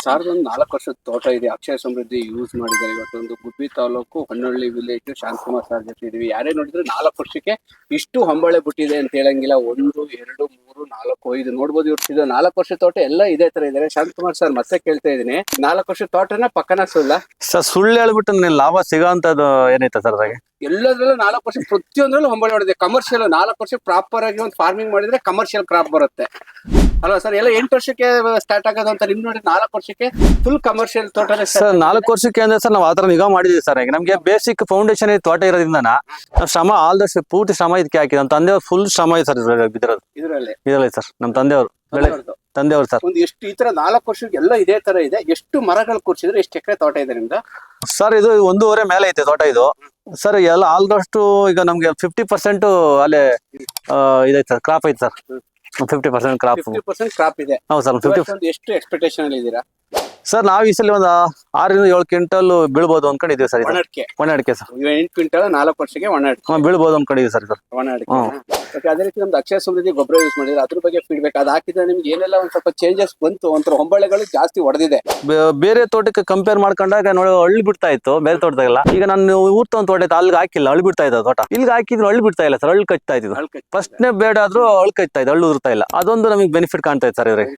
ಸಾರ್ದು ಒಂದು 4 ವರ್ಷದ ತೋಟ ಇದೆ. ಅಕ್ಷಯ ಸಮೃದ್ಧಿ ಯೂಸ್ ಮಾಡಿದ್ದಾರೆ. ಇವತ್ತೊಂದು ಗುಬ್ಬಿ ತಾಲೂಕು ಹೊನ್ನಳ್ಳಿ ವಿಲೇಜ್ ಶಾಂತಕುಮಾರ್ ಸರ್ ಜೊತೆ ಇದೀವಿ. ಯಾರೇ ನೋಡಿದ್ರು 4 ವರ್ಷಕ್ಕೆ ಇಷ್ಟು ಹೊಂಬಾಳೆ ಬಿಟ್ಟಿದೆ ಅಂತ ಹೇಳಂಗಿಲ್ಲ. 1, 2, 3, 4, 5 ನೋಡ್ಬೋದು. ಇವ್ರು 4 ವರ್ಷದ ತೋಟ ಎಲ್ಲ ಇದೇ ತರ ಇದಾರೆ. ಶಾಂತಕುಮಾರ್ ಸರ್ ಮತ್ತೆ ಕೇಳ್ತಾ ಇದೀನಿ, 4 ವರ್ಷದ ತೋಟನ ಪಕ್ಕನ ಸುಳ್ಳ? ಸರ್ ಸುಳ್ಳು ಹೇಳ್ಬಿಟ್ಟು ಲಾಭ ಸಿಗೋಂಥದ್ದು ಏನೈತೆ ಸರ್ ಅದ್ರಾಗೆ? ಎಲ್ಲದ್ರಲ್ಲೂ 4 ವರ್ಷ ಪ್ರತಿಯೊಂದ್ರಲ್ಲೂ ಹೊಂಬಾಳೆ ಮಾಡಿದೆ. ಕಮರ್ಷಿಯಲ್ 4 ವರ್ಷ ಪ್ರಾಪರ್ ಆಗಿ ಒಂದು ಫಾರ್ಮಿಂಗ್ ಮಾಡಿದ್ರೆ ಕಮರ್ಷಿಯಲ್ ಕ್ರಾಪ್ ಬರುತ್ತೆ ಅಲ್ವಾ ಸರ್? ಎಲ್ಲ 8 ವರ್ಷಕ್ಕೆ ಸ್ಟಾರ್ಟ್ ಆಗೋದು ಅಂತ ನಿಮ್ ನೋಡಿ 4 ವರ್ಷಕ್ಕೆ ಫುಲ್ ಕಮರ್ಷಿಯಲ್ ತೋಟ. ಸರ್ 4 ವರ್ಷಕ್ಕೆ ಅಂದ್ರೆ ಸರ್ ನಾವು ಆತರ ನಿಗಾ ಮಾಡಿದೀವಿ ಸರ್. ಈಗ ನಮ್ಗೆ ಬೇಸಿಕ್ ಫೌಂಡೇಶನ್ ತೋಟ ಇರೋದ್ರಿಂದ ನಾವು ಶ್ರಮ ಆಲ್ದಷ್ಟು ಪೂರ್ತಿ ಶ್ರಮ ಇದಕ್ಕೆ ಹಾಕಿ ನಮ್ಮ ತಂದೆಯವ್ರು ಫುಲ್ ಶ್ರಮ ಇದೆ ಸರ್ ಇದರಲ್ಲಿ ಸರ್. ನಮ್ಮ ತಂದೆಯವರು ತಂದೆಯವರು ಸರ್ ಒಂದು ಎಷ್ಟು ಈ ತರ 4 ವರ್ಷಕ್ಕೆ ಎಲ್ಲ ಇದೇ ತರ ಇದೆ. ಎಷ್ಟು ಮರಗಳು ಕೂರ್ಸಿದ್ರೆ ಎಷ್ಟು ಎಕರೆ ತೋಟ ಇದೆ ನಿಮ್ದು? ಸರ್ ಇದು 1.5 ಮೇಲೆ ಐತೆ ತೋಟ ಇದು ಸರ್. ಎಲ್ಲ ಆಲ್ದಷ್ಟು ಈಗ ನಮ್ಗೆ 50% ಅಲ್ಲೇ ಇದೈತೆ ಸರ್, ಕ್ರಾಪ್ ಐತೆ ಸರ್. 50% ಕ್ರಾಪ್ 50% ಕ್ರಾಪ್ ಇದೆ. ಹೌದು ಸರ್. 50 ಎಷ್ಟು ಎಕ್ಸ್ಪೆಕ್ಟೇಷನ್ ಅಲ್ಲಿ ಇದ್ದೀರಾ ಸರ್? ನಾವು ಈ ಸಲ ಒಂದು 6 ರಿಂದ 7 ಕ್ವಿಂಟಲ್ ಬೀಳ್ಬೋದು ಅನ್ಕೊಂಡಿದೀವಿ ಸರ್. ಒಣ ಅಡಿಕೆ ಸರ್ 8 ಕ್ವಿಂಟಲ್ 4 ವರ್ಷಕ್ಕೆ ಒಣ ಅಡಿಕೆ ಬೀಳ್ಬೋದು ಅನ್ಕೊಂಡಿದೀವಿ ಸರ್. ಒಣ ಅಡಿಕೆ. ಅದೇ ರೀತಿ ನಮ್ದು ಅಕ್ಷಯ ಸಮೃದ್ಧಿ ಗೊಬ್ಬರ ಯೂಸ್ ಮಾಡಿದ್ರೆ ಅದ್ರ ಬಗ್ಗೆ ಫೀಡ್ಬ್ಯಾಕ್ ಅದು ಹಾಕಿದ್ರೆ ನಿಮ್ಗೆ ಏನೆಲ್ಲ ಒಂದ್ ಸ್ವಲ್ಪ ಚೇಂಜಸ್ ಬಂತು? ಒಂಥರ ಹೊಂಬಾಳೆಗಳು ಜಾಸ್ತಿ ಹೊಡೆದಿದೆ. ಬೇರೆ ತೋಟಕ್ಕೆ ಕಂಪೇರ್ ಮಾಡ್ಕೊಂಡಾಗ ನೋಡಿ ಹಳ್ಳಿ ಬಿಡ್ತಾ ಇತ್ತು ಬೇರೆ ತೋಟದಾಗೆಲ್ಲ. ಈಗ ನಾನು ಊರ್ ಒಂದು ತೋಟ ಇತ್ತು, ಅಲ್ಲಿಗೆ ಹಾಕಿಲ್ಲ, ಹಳ್ಳಿ ಬಿಡ್ತಾ ಇತ್ತು ತೋಟ. ಇಲ್ಲಿಗೆ ಹಾಕಿದ್ರು ಹಳ್ಳಿ ಬಿಡ್ತಾ ಇಲ್ಲ ಸರ್, ಹಳ್ಳಿ ಕಚ್ತಾ ಇತ್ತು. ಫಸ್ಟ್ನೇ ಬೇಡ ಆದ್ರೂ ಹಳ್ಳಿ ಕಚ್ತಾ ಇತ್ತು, ಹಳ್ಳಿ ಉದುರ್ತಾ ಇಲ್ಲ. ಅದೊಂದು ನಮಗೆ ಬೆನಿಫಿಟ್ ಕಾಣ್ತಾ ಇದೆ ಸರ್ ಇವ್ರಿಗೆ.